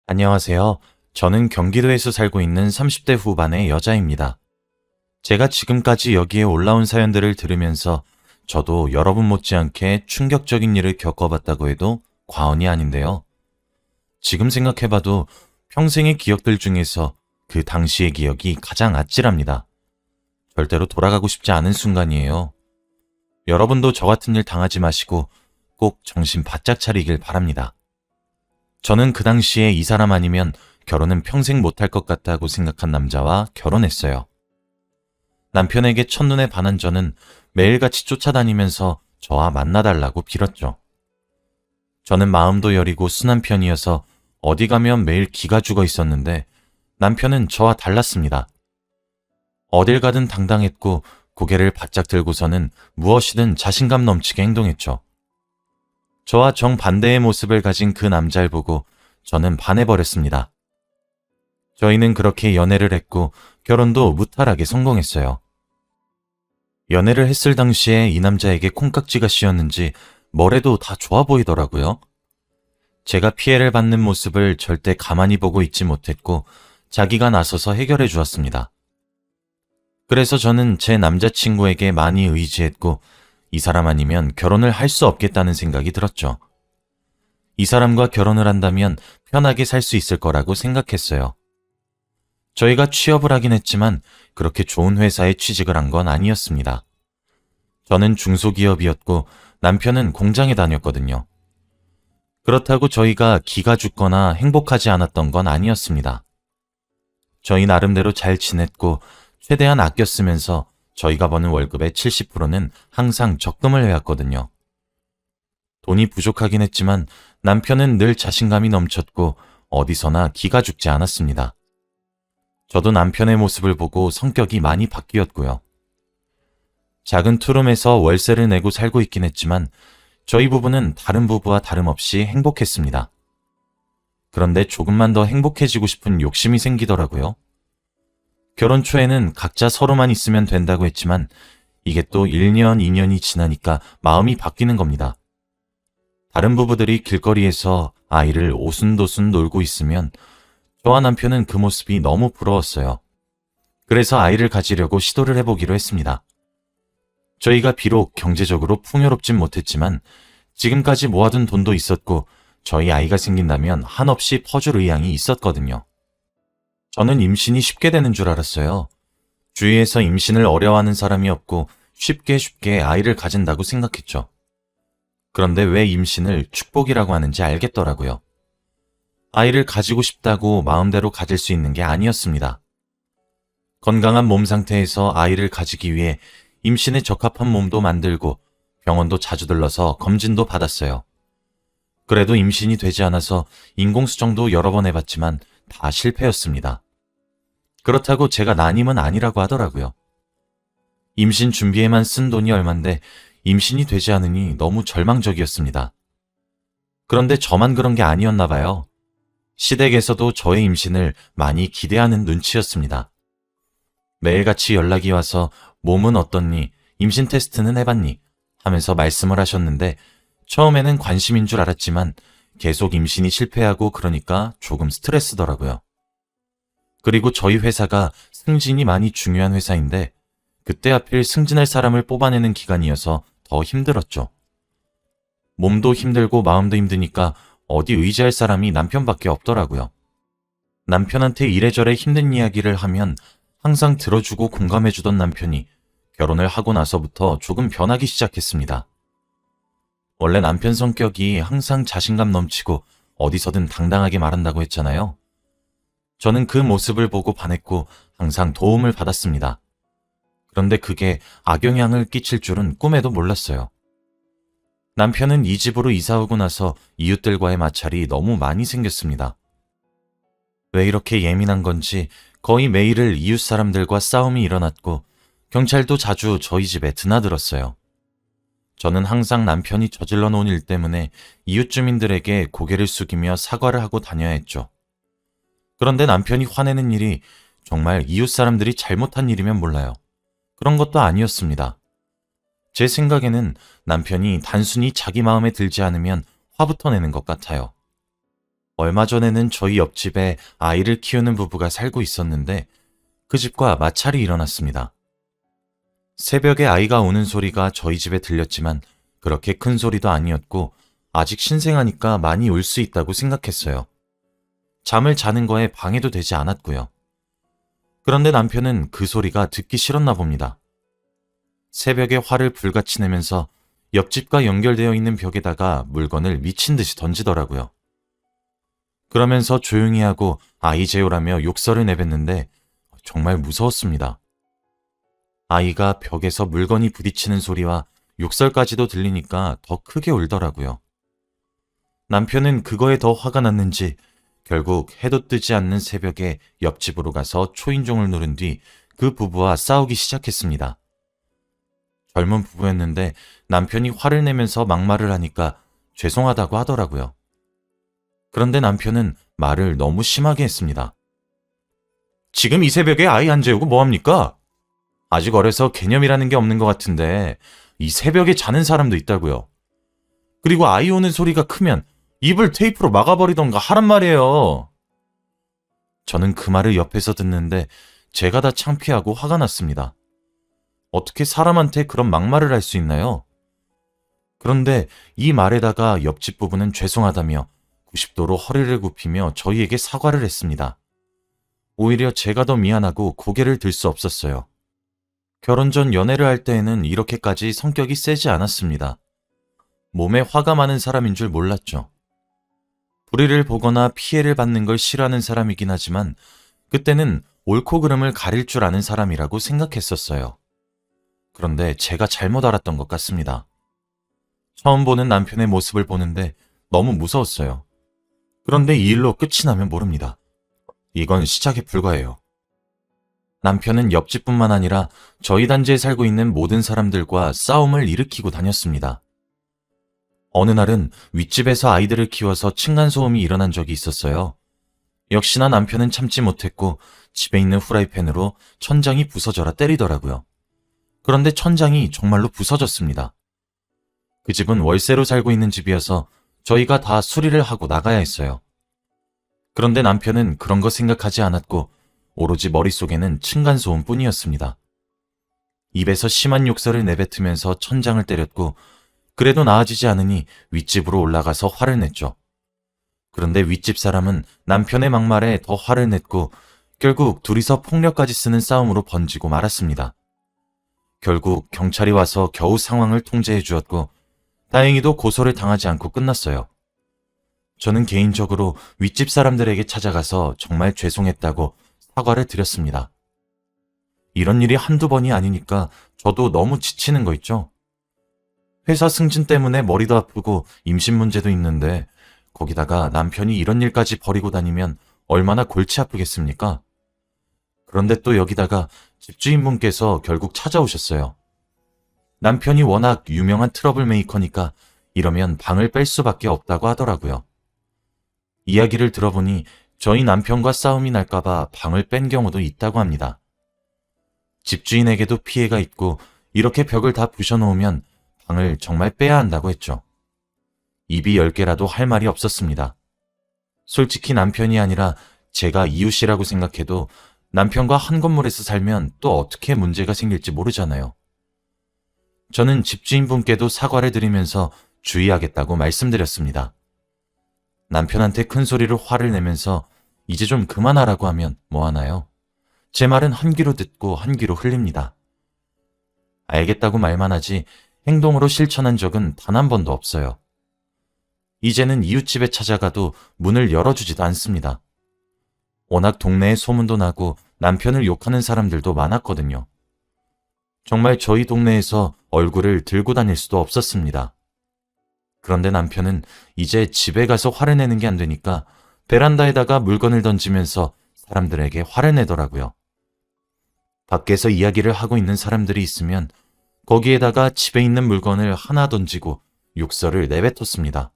안녕하세요. 저는 경기도에서 살고 있는 30대 후반의 여자입니다. 제가 지금까지 여기에 올라온 사연들을 들으면서 저도 여러분 못지않게 충격적인 일을 겪어봤다고 해도 과언이 아닌데요. 지금 생각해봐도 평생의 기억들 중에서 그 당시의 기억이 가장 아찔합니다. 절대로 돌아가고 싶지 않은 순간이에요. 여러분도 저 같은 일 당하지 마시고 꼭 정신 바짝 차리길 바랍니다. 저는 그 당시에 이 사람 아니면 결혼은 평생 못할 것 같다고 생각한 남자와 결혼했어요. 남편에게 첫눈에 반한 저는 매일같이 쫓아다니면서 저와 만나달라고 빌었죠. 저는 마음도 여리고 순한 편이어서 어디 가면 매일 기가 죽어 있었는데 남편은 저와 달랐습니다. 어딜 가든 당당했고 고개를 바짝 들고서는 무엇이든 자신감 넘치게 행동했죠. 저와 정반대의 모습을 가진 그 남자를 보고 저는 반해버렸습니다. 저희는 그렇게 연애를 했고 결혼도 무탈하게 성공했어요. 연애를 했을 당시에 이 남자에게 콩깍지가 씌었는지 뭐래도 다 좋아 보이더라고요. 제가 피해를 받는 모습을 절대 가만히 보고 있지 못했고 자기가 나서서 해결해 주었습니다. 그래서 저는 제 남자친구에게 많이 의지했고 이 사람 아니면 결혼을 할 수 없겠다는 생각이 들었죠. 이 사람과 결혼을 한다면 편하게 살 수 있을 거라고 생각했어요. 저희가 취업을 하긴 했지만 그렇게 좋은 회사에 취직을 한 건 아니었습니다. 저는 중소기업이었고 남편은 공장에 다녔거든요. 그렇다고 저희가 기가 죽거나 행복하지 않았던 건 아니었습니다. 저희 나름대로 잘 지냈고 최대한 아껴 쓰면서 저희가 버는 월급의 70%는 항상 적금을 해왔거든요. 돈이 부족하긴 했지만 남편은 늘 자신감이 넘쳤고 어디서나 기가 죽지 않았습니다. 저도 남편의 모습을 보고 성격이 많이 바뀌었고요. 작은 투룸에서 월세를 내고 살고 있긴 했지만 저희 부부는 다른 부부와 다름없이 행복했습니다. 그런데 조금만 더 행복해지고 싶은 욕심이 생기더라고요. 결혼 초에는 각자 서로만 있으면 된다고 했지만 이게 또 1년, 2년이 지나니까 마음이 바뀌는 겁니다. 다른 부부들이 길거리에서 아이를 오순도순 놀고 있으면 저와 남편은 그 모습이 너무 부러웠어요. 그래서 아이를 가지려고 시도를 해보기로 했습니다. 저희가 비록 경제적으로 풍요롭진 못했지만 지금까지 모아둔 돈도 있었고 저희 아이가 생긴다면 한없이 퍼줄 의향이 있었거든요. 저는 임신이 쉽게 되는 줄 알았어요. 주위에서 임신을 어려워하는 사람이 없고 쉽게 아이를 가진다고 생각했죠. 그런데 왜 임신을 축복이라고 하는지 알겠더라고요. 아이를 가지고 싶다고 마음대로 가질 수 있는 게 아니었습니다. 건강한 몸 상태에서 아이를 가지기 위해 임신에 적합한 몸도 만들고 병원도 자주 들러서 검진도 받았어요. 그래도 임신이 되지 않아서 인공수정도 여러 번 해봤지만 다 실패였습니다. 그렇다고 제가 난임은 아니라고 하더라고요. 임신 준비에만 쓴 돈이 얼만데 임신이 되지 않으니 너무 절망적이었습니다. 그런데 저만 그런 게 아니었나 봐요. 시댁에서도 저의 임신을 많이 기대하는 눈치였습니다. 매일같이 연락이 와서 몸은 어떻니, 임신 테스트는 해봤니 하면서 말씀을 하셨는데 처음에는 관심인 줄 알았지만 계속 임신이 실패하고 그러니까 조금 스트레스더라고요. 그리고 저희 회사가 승진이 많이 중요한 회사인데 그때 하필 승진할 사람을 뽑아내는 기간이어서 더 힘들었죠. 몸도 힘들고 마음도 힘드니까 어디 의지할 사람이 남편밖에 없더라고요. 남편한테 이래저래 힘든 이야기를 하면 항상 들어주고 공감해주던 남편이 결혼을 하고 나서부터 조금 변하기 시작했습니다. 원래 남편 성격이 항상 자신감 넘치고 어디서든 당당하게 말한다고 했잖아요. 저는 그 모습을 보고 반했고 항상 도움을 받았습니다. 그런데 그게 악영향을 끼칠 줄은 꿈에도 몰랐어요. 남편은 이 집으로 이사 오고 나서 이웃들과의 마찰이 너무 많이 생겼습니다. 왜 이렇게 예민한 건지 거의 매일을 이웃 사람들과 싸움이 일어났고 경찰도 자주 저희 집에 드나들었어요. 저는 항상 남편이 저질러 놓은 일 때문에 이웃 주민들에게 고개를 숙이며 사과를 하고 다녀야 했죠. 그런데 남편이 화내는 일이 정말 이웃 사람들이 잘못한 일이면 몰라요. 그런 것도 아니었습니다. 제 생각에는 남편이 단순히 자기 마음에 들지 않으면 화부터 내는 것 같아요. 얼마 전에는 저희 옆집에 아이를 키우는 부부가 살고 있었는데 그 집과 마찰이 일어났습니다. 새벽에 아이가 우는 소리가 저희 집에 들렸지만 그렇게 큰 소리도 아니었고 아직 신생아니까 많이 울 수 있다고 생각했어요. 잠을 자는 거에 방해도 되지 않았고요. 그런데 남편은 그 소리가 듣기 싫었나 봅니다. 새벽에 화를 불같이 내면서 옆집과 연결되어 있는 벽에다가 물건을 미친 듯이 던지더라고요. 그러면서 조용히 하고 아이 재우라며 욕설을 내뱉는데 정말 무서웠습니다. 아이가 벽에서 물건이 부딪히는 소리와 욕설까지도 들리니까 더 크게 울더라고요. 남편은 그거에 더 화가 났는지 결국 해도 뜨지 않는 새벽에 옆집으로 가서 초인종을 누른 뒤 그 부부와 싸우기 시작했습니다. 젊은 부부였는데 남편이 화를 내면서 막말을 하니까 죄송하다고 하더라고요. 그런데 남편은 말을 너무 심하게 했습니다. 지금 이 새벽에 아이 안 재우고 뭐합니까? 아직 어려서 개념이라는 게 없는 것 같은데 이 새벽에 자는 사람도 있다고요. 그리고 아이 우는 소리가 크면 입을 테이프로 막아버리던가 하란 말이에요. 저는 그 말을 옆에서 듣는데 제가 다 창피하고 화가 났습니다. 어떻게 사람한테 그런 막말을 할 수 있나요? 그런데 이 말에다가 옆집 부부는 죄송하다며 90도로 허리를 굽히며 저희에게 사과를 했습니다. 오히려 제가 더 미안하고 고개를 들 수 없었어요. 결혼 전 연애를 할 때에는 이렇게까지 성격이 세지 않았습니다. 몸에 화가 많은 사람인 줄 몰랐죠. 불의를 보거나 피해를 받는 걸 싫어하는 사람이긴 하지만 그때는 옳고 그름을 가릴 줄 아는 사람이라고 생각했었어요. 그런데 제가 잘못 알았던 것 같습니다. 처음 보는 남편의 모습을 보는데 너무 무서웠어요. 그런데 이 일로 끝이 나면 모릅니다. 이건 시작에 불과해요. 남편은 옆집뿐만 아니라 저희 단지에 살고 있는 모든 사람들과 싸움을 일으키고 다녔습니다. 어느 날은 윗집에서 아이들을 키워서 층간소음이 일어난 적이 있었어요. 역시나 남편은 참지 못했고 집에 있는 후라이팬으로 천장이 부서져라 때리더라고요. 그런데 천장이 정말로 부서졌습니다. 그 집은 월세로 살고 있는 집이어서 저희가 다 수리를 하고 나가야 했어요. 그런데 남편은 그런 거 생각하지 않았고 오로지 머릿속에는 층간소음뿐이었습니다. 입에서 심한 욕설을 내뱉으면서 천장을 때렸고 그래도 나아지지 않으니 윗집으로 올라가서 화를 냈죠. 그런데 윗집 사람은 남편의 막말에 더 화를 냈고 결국 둘이서 폭력까지 쓰는 싸움으로 번지고 말았습니다. 결국 경찰이 와서 겨우 상황을 통제해 주었고 다행히도 고소를 당하지 않고 끝났어요. 저는 개인적으로 윗집 사람들에게 찾아가서 정말 죄송했다고 사과를 드렸습니다. 이런 일이 한두 번이 아니니까 저도 너무 지치는 거 있죠? 회사 승진 때문에 머리도 아프고 임신 문제도 있는데 거기다가 남편이 이런 일까지 벌이고 다니면 얼마나 골치 아프겠습니까? 그런데 또 여기다가 집주인분께서 결국 찾아오셨어요. 남편이 워낙 유명한 트러블 메이커니까 이러면 방을 뺄 수밖에 없다고 하더라고요. 이야기를 들어보니 저희 남편과 싸움이 날까봐 방을 뺀 경우도 있다고 합니다. 집주인에게도 피해가 있고 이렇게 벽을 다 부셔놓으면 방을 정말 빼야 한다고 했죠. 입이 10개라도 할 말이 없었습니다. 솔직히 남편이 아니라 제가 이웃이라고 생각해도 남편과 한 건물에서 살면 또 어떻게 문제가 생길지 모르잖아요. 저는 집주인분께도 사과를 드리면서 주의하겠다고 말씀드렸습니다. 남편한테 큰 소리로 화를 내면서 이제 좀 그만하라고 하면 뭐 하나요? 제 말은 한 귀로 듣고 한 귀로 흘립니다. 알겠다고 말만 하지 행동으로 실천한 적은 단 한 번도 없어요. 이제는 이웃집에 찾아가도 문을 열어주지도 않습니다. 워낙 동네에 소문도 나고 남편을 욕하는 사람들도 많았거든요. 정말 저희 동네에서 얼굴을 들고 다닐 수도 없었습니다. 그런데 남편은 이제 집에 가서 화를 내는 게 안 되니까 베란다에다가 물건을 던지면서 사람들에게 화를 내더라고요. 밖에서 이야기를 하고 있는 사람들이 있으면 거기에다가 집에 있는 물건을 하나 던지고 욕설을 내뱉었습니다.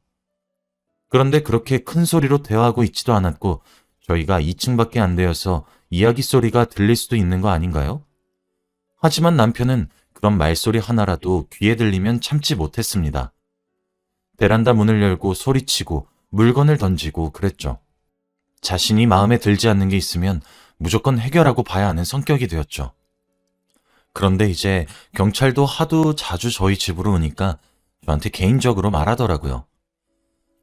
그런데 그렇게 큰 소리로 대화하고 있지도 않았고 저희가 2층밖에 안 되어서 이야기 소리가 들릴 수도 있는 거 아닌가요? 하지만 남편은 그런 말소리 하나라도 귀에 들리면 참지 못했습니다. 베란다 문을 열고 소리치고 물건을 던지고 그랬죠. 자신이 마음에 들지 않는 게 있으면 무조건 해결하고 봐야 하는 성격이 되었죠. 그런데 이제 경찰도 하도 자주 저희 집으로 오니까 저한테 개인적으로 말하더라고요.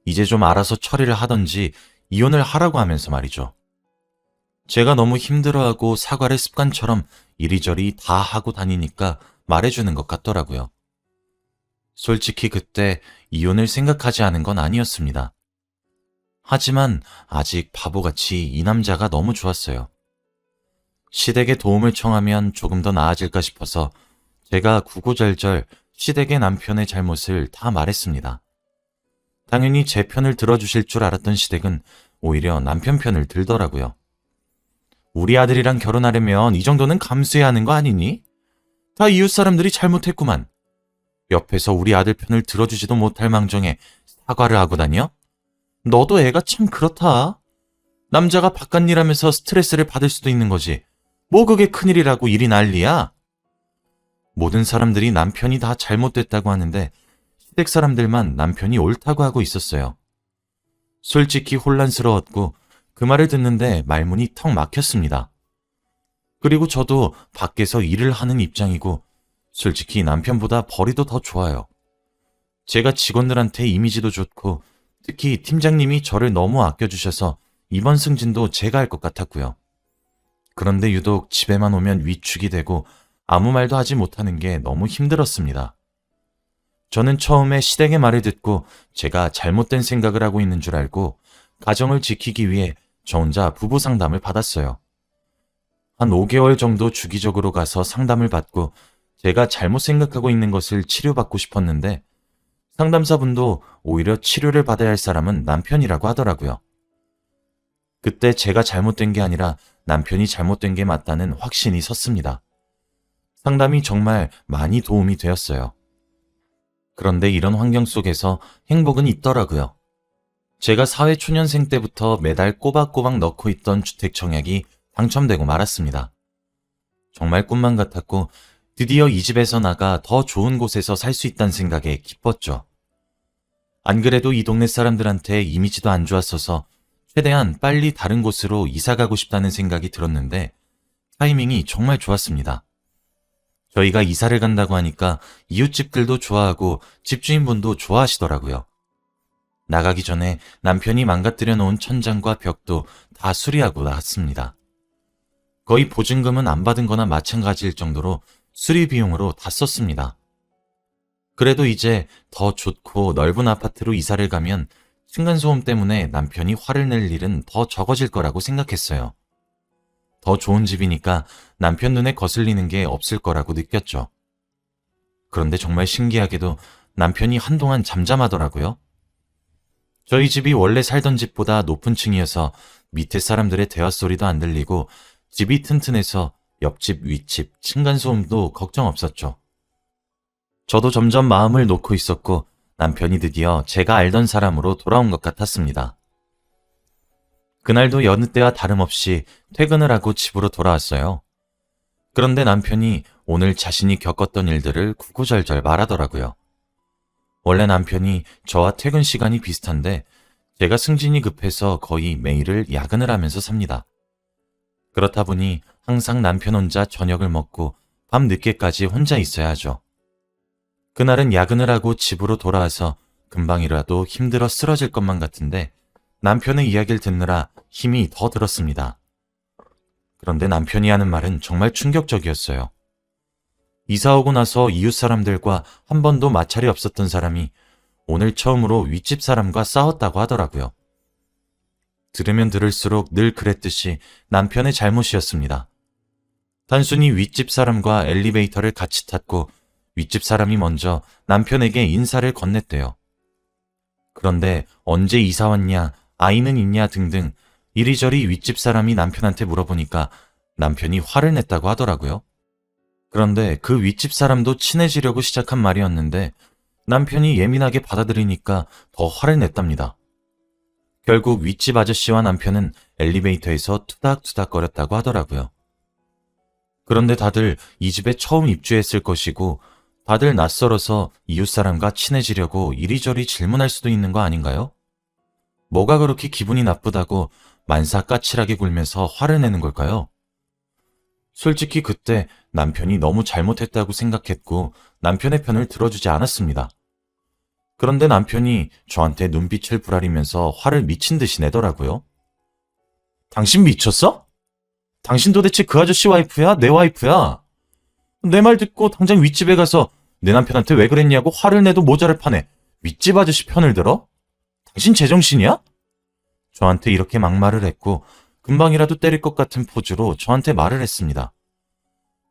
이제 좀 알아서 처리를 하던지 이혼을 하라고 하면서 말이죠. 제가 너무 힘들어하고 사과를 습관처럼 이리저리 다 하고 다니니까 말해주는 것 같더라고요. 솔직히 그때 이혼을 생각하지 않은 건 아니었습니다. 하지만 아직 바보같이 이 남자가 너무 좋았어요. 시댁에 도움을 청하면 조금 더 나아질까 싶어서 제가 구구절절 시댁의 남편의 잘못을 다 말했습니다. 당연히 제 편을 들어주실 줄 알았던 시댁은 오히려 남편 편을 들더라고요. 우리 아들이랑 결혼하려면 이 정도는 감수해야 하는 거 아니니? 다 이웃 사람들이 잘못했구만. 옆에서 우리 아들 편을 들어주지도 못할 망정에 사과를 하고 다녀? 너도 애가 참 그렇다. 남자가 바깥일 하면서 스트레스를 받을 수도 있는 거지. 뭐 그게 큰일이라고 일이 난리야? 모든 사람들이 남편이 다 잘못됐다고 하는데 시댁 사람들만 남편이 옳다고 하고 있었어요. 솔직히 혼란스러웠고 그 말을 듣는데 말문이 턱 막혔습니다. 그리고 저도 밖에서 일을 하는 입장이고 솔직히 남편보다 벌이도 더 좋아요. 제가 직원들한테 이미지도 좋고 특히 팀장님이 저를 너무 아껴주셔서 이번 승진도 제가 할 것 같았고요. 그런데 유독 집에만 오면 위축이 되고 아무 말도 하지 못하는 게 너무 힘들었습니다. 저는 처음에 시댁의 말을 듣고 제가 잘못된 생각을 하고 있는 줄 알고 가정을 지키기 위해 저 혼자 부부 상담을 받았어요. 한 5개월 정도 주기적으로 가서 상담을 받고 제가 잘못 생각하고 있는 것을 치료받고 싶었는데 상담사분도 오히려 치료를 받아야 할 사람은 남편이라고 하더라고요. 그때 제가 잘못된 게 아니라 남편이 잘못된 게 맞다는 확신이 섰습니다. 상담이 정말 많이 도움이 되었어요. 그런데 이런 환경 속에서 행복은 있더라고요. 제가 사회초년생 때부터 매달 꼬박꼬박 넣고 있던 주택 청약이 당첨되고 말았습니다. 정말 꿈만 같았고 드디어 이 집에서 나가 더 좋은 곳에서 살 수 있다는 생각에 기뻤죠. 안 그래도 이 동네 사람들한테 이미지도 안 좋았어서 최대한 빨리 다른 곳으로 이사 가고 싶다는 생각이 들었는데 타이밍이 정말 좋았습니다. 저희가 이사를 간다고 하니까 이웃집들도 좋아하고 집주인분도 좋아하시더라고요. 나가기 전에 남편이 망가뜨려 놓은 천장과 벽도 다 수리하고 나왔습니다. 거의 보증금은 안 받은 거나 마찬가지일 정도로 수리 비용으로 다 썼습니다. 그래도 이제 더 좋고 넓은 아파트로 이사를 가면 층간소음 때문에 남편이 화를 낼 일은 더 적어질 거라고 생각했어요. 더 좋은 집이니까 남편 눈에 거슬리는 게 없을 거라고 느꼈죠. 그런데 정말 신기하게도 남편이 한동안 잠잠하더라고요. 저희 집이 원래 살던 집보다 높은 층이어서 밑에 사람들의 대화 소리도 안 들리고 집이 튼튼해서 옆집, 윗집, 층간소음도 걱정 없었죠. 저도 점점 마음을 놓고 있었고 남편이 드디어 제가 알던 사람으로 돌아온 것 같았습니다. 그날도 여느 때와 다름없이 퇴근을 하고 집으로 돌아왔어요. 그런데 남편이 오늘 자신이 겪었던 일들을 구구절절 말하더라고요. 원래 남편이 저와 퇴근 시간이 비슷한데 제가 승진이 급해서 거의 매일을 야근을 하면서 삽니다. 그렇다 보니 항상 남편 혼자 저녁을 먹고 밤 늦게까지 혼자 있어야 하죠. 그날은 야근을 하고 집으로 돌아와서 금방이라도 힘들어 쓰러질 것만 같은데 남편의 이야기를 듣느라 힘이 더 들었습니다. 그런데 남편이 하는 말은 정말 충격적이었어요. 이사 오고 나서 이웃 사람들과 한 번도 마찰이 없었던 사람이 오늘 처음으로 윗집 사람과 싸웠다고 하더라고요. 들으면 들을수록 늘 그랬듯이 남편의 잘못이었습니다. 단순히 윗집 사람과 엘리베이터를 같이 탔고 윗집 사람이 먼저 남편에게 인사를 건넸대요. 그런데 언제 이사 왔냐, 아이는 있냐 등등 이리저리 윗집 사람이 남편한테 물어보니까 남편이 화를 냈다고 하더라고요. 그런데 그 윗집 사람도 친해지려고 시작한 말이었는데 남편이 예민하게 받아들이니까 더 화를 냈답니다. 결국 윗집 아저씨와 남편은 엘리베이터에서 투닥투닥거렸다고 하더라고요. 그런데 다들 이 집에 처음 입주했을 것이고 다들 낯설어서 이웃 사람과 친해지려고 이리저리 질문할 수도 있는 거 아닌가요? 뭐가 그렇게 기분이 나쁘다고 만사 까칠하게 굴면서 화를 내는 걸까요? 솔직히 그때 남편이 너무 잘못했다고 생각했고 남편의 편을 들어주지 않았습니다. 그런데 남편이 저한테 눈빛을 부라리면서 화를 미친 듯이 내더라고요. 당신 미쳤어? 당신 도대체 그 아저씨 와이프야? 내 와이프야? 내 말 듣고 당장 윗집에 가서 내 남편한테 왜 그랬냐고 화를 내도 모자를 파네. 윗집 아저씨 편을 들어? 당신 제정신이야? 저한테 이렇게 막말을 했고 금방이라도 때릴 것 같은 포즈로 저한테 말을 했습니다.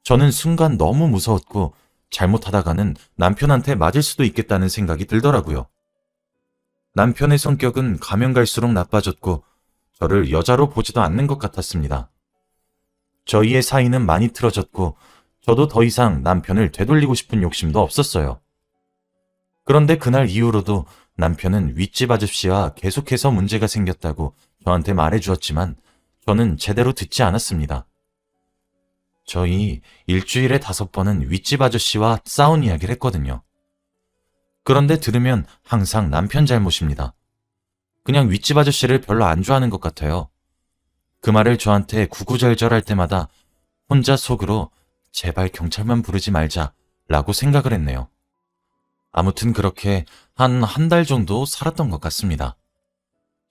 저는 순간 너무 무서웠고 잘못하다가는 남편한테 맞을 수도 있겠다는 생각이 들더라고요. 남편의 성격은 가면 갈수록 나빠졌고 저를 여자로 보지도 않는 것 같았습니다. 저희의 사이는 많이 틀어졌고 저도 더 이상 남편을 되돌리고 싶은 욕심도 없었어요. 그런데 그날 이후로도 남편은 윗집 아저씨와 계속해서 문제가 생겼다고 저한테 말해주었지만 저는 제대로 듣지 않았습니다. 저희 일주일에 5번은 윗집 아저씨와 싸운 이야기를 했거든요. 그런데 들으면 항상 남편 잘못입니다. 그냥 윗집 아저씨를 별로 안 좋아하는 것 같아요. 그 말을 저한테 구구절절할 때마다 혼자 속으로 제발 경찰만 부르지 말자 라고 생각을 했네요. 아무튼 그렇게 한 달 정도 살았던 것 같습니다.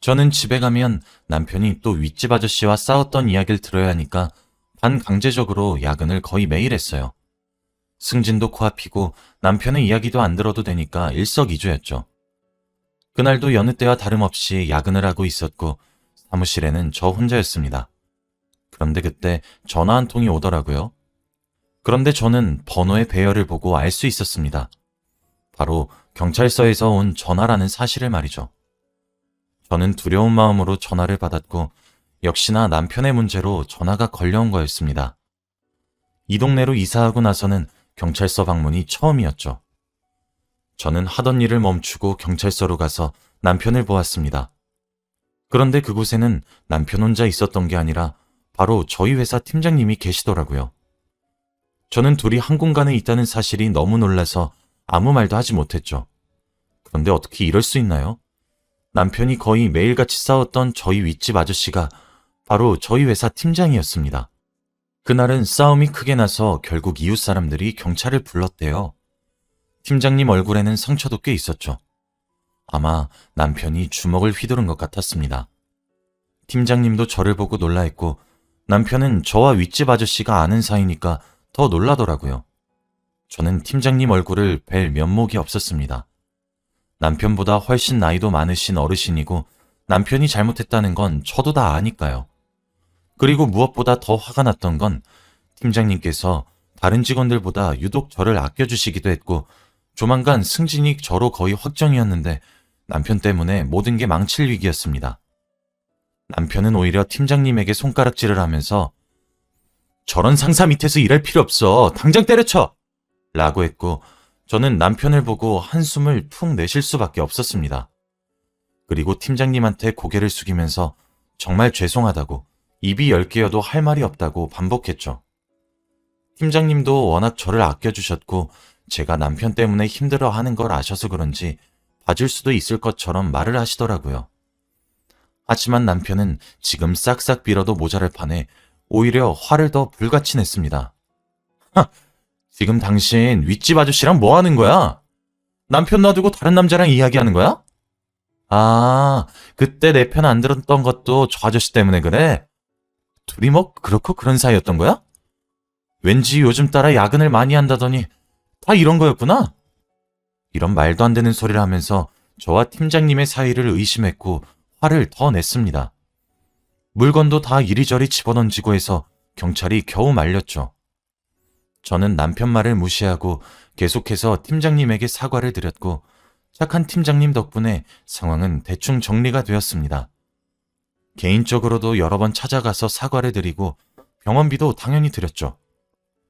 저는 집에 가면 남편이 또 윗집 아저씨와 싸웠던 이야기를 들어야 하니까 반강제적으로 야근을 거의 매일 했어요. 승진도 코앞이고 남편의 이야기도 안 들어도 되니까 일석이조였죠. 그날도 여느 때와 다름없이 야근을 하고 있었고 사무실에는 저 혼자였습니다. 그런데 그때 전화 한 통이 오더라고요. 그런데 저는 번호의 배열을 보고 알 수 있었습니다. 바로 경찰서에서 온 전화라는 사실을 말이죠. 저는 두려운 마음으로 전화를 받았고 역시나 남편의 문제로 전화가 걸려온 거였습니다. 이 동네로 이사하고 나서는 경찰서 방문이 처음이었죠. 저는 하던 일을 멈추고 경찰서로 가서 남편을 보았습니다. 그런데 그곳에는 남편 혼자 있었던 게 아니라 바로 저희 회사 팀장님이 계시더라고요. 저는 둘이 한 공간에 있다는 사실이 너무 놀라서 아무 말도 하지 못했죠. 그런데 어떻게 이럴 수 있나요? 남편이 거의 매일같이 싸웠던 저희 윗집 아저씨가 바로 저희 회사 팀장이었습니다. 그날은 싸움이 크게 나서 결국 이웃 사람들이 경찰을 불렀대요. 팀장님 얼굴에는 상처도 꽤 있었죠. 아마 남편이 주먹을 휘두른 것 같았습니다. 팀장님도 저를 보고 놀라했고 남편은 저와 윗집 아저씨가 아는 사이니까 더 놀라더라고요. 저는 팀장님 얼굴을 뵐 면목이 없었습니다. 남편보다 훨씬 나이도 많으신 어르신이고 남편이 잘못했다는 건 저도 다 아니까요. 그리고 무엇보다 더 화가 났던 건 팀장님께서 다른 직원들보다 유독 저를 아껴주시기도 했고 조만간 승진이 저로 거의 확정이었는데 남편 때문에 모든 게 망칠 위기였습니다. 남편은 오히려 팀장님에게 손가락질을 하면서 저런 상사 밑에서 일할 필요 없어. 당장 때려쳐! 라고 했고 저는 남편을 보고 한숨을 푹 내쉴 수밖에 없었습니다. 그리고 팀장님한테 고개를 숙이면서 정말 죄송하다고 입이 10개여도 할 말이 없다고 반복했죠. 팀장님도 워낙 저를 아껴주셨고 제가 남편 때문에 힘들어하는 걸 아셔서 그런지 봐줄 수도 있을 것처럼 말을 하시더라고요. 하지만 남편은 지금 싹싹 빌어도 모자랄 판에 오히려 화를 더 불같이 냈습니다. 지금 당신 윗집 아저씨랑 뭐 하는 거야? 남편 놔두고 다른 남자랑 이야기하는 거야? 아, 그때 내 편 안 들었던 것도 저 아저씨 때문에 그래? 둘이 뭐 그렇고 그런 사이였던 거야? 왠지 요즘 따라 야근을 많이 한다더니 다 이런 거였구나? 이런 말도 안 되는 소리를 하면서 저와 팀장님의 사이를 의심했고 화를 더 냈습니다. 물건도 다 이리저리 집어던지고 해서 경찰이 겨우 말렸죠. 저는 남편 말을 무시하고 계속해서 팀장님에게 사과를 드렸고 착한 팀장님 덕분에 상황은 대충 정리가 되었습니다. 개인적으로도 여러 번 찾아가서 사과를 드리고 병원비도 당연히 드렸죠.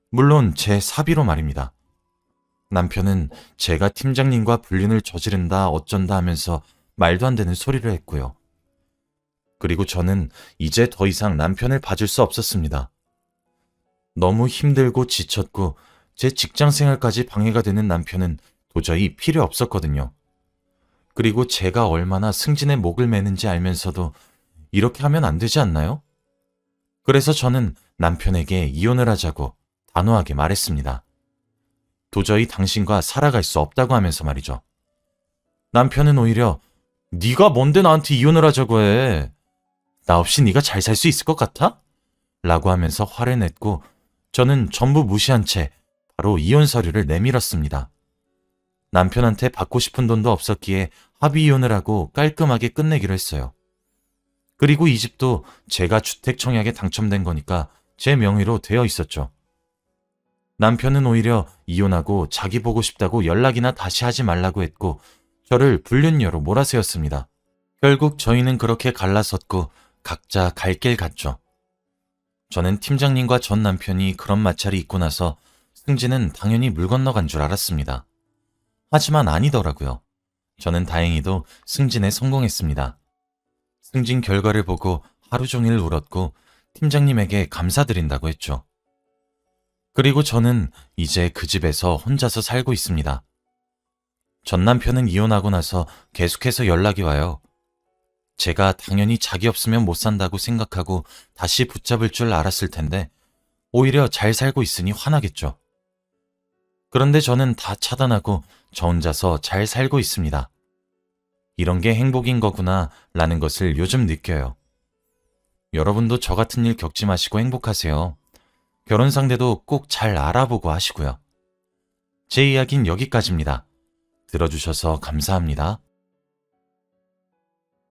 물론 제 사비로 말입니다. 남편은 제가 팀장님과 불륜을 저지른다 어쩐다 하면서 말도 안 되는 소리를 했고요. 그리고 저는 이제 더 이상 남편을 봐줄 수 없었습니다. 너무 힘들고 지쳤고 제 직장 생활까지 방해가 되는 남편은 도저히 필요 없었거든요. 그리고 제가 얼마나 승진의 목을 매는지 알면서도 이렇게 하면 안 되지 않나요? 그래서 저는 남편에게 이혼을 하자고 단호하게 말했습니다. 도저히 당신과 살아갈 수 없다고 하면서 말이죠. 남편은 오히려 네가 뭔데 나한테 이혼을 하자고 해. 나 없이 네가 잘 살 수 있을 것 같아? 라고 하면서 화를 냈고 저는 전부 무시한 채 바로 이혼 서류를 내밀었습니다. 남편한테 받고 싶은 돈도 없었기에 합의 이혼을 하고 깔끔하게 끝내기로 했어요. 그리고 이 집도 제가 주택 청약에 당첨된 거니까 제 명의로 되어 있었죠. 남편은 오히려 이혼하고 자기 보고 싶다고 연락이나 다시 하지 말라고 했고 저를 불륜녀로 몰아세웠습니다. 결국 저희는 그렇게 갈라섰고 각자 갈 길 갔죠. 저는 팀장님과 전 남편이 그런 마찰이 있고 나서 승진은 당연히 물 건너간 줄 알았습니다. 하지만 아니더라고요. 저는 다행히도 승진에 성공했습니다. 승진 결과를 보고 하루 종일 울었고 팀장님에게 감사드린다고 했죠. 그리고 저는 이제 그 집에서 혼자서 살고 있습니다. 전 남편은 이혼하고 나서 계속해서 연락이 와요. 제가 당연히 자기 없으면 못 산다고 생각하고 다시 붙잡을 줄 알았을 텐데 오히려 잘 살고 있으니 화나겠죠. 그런데 저는 다 차단하고 저 혼자서 잘 살고 있습니다. 이런 게 행복인 거구나 라는 것을 요즘 느껴요. 여러분도 저 같은 일 겪지 마시고 행복하세요. 결혼 상대도 꼭 잘 알아보고 하시고요. 제 이야기는 여기까지입니다. 들어주셔서 감사합니다.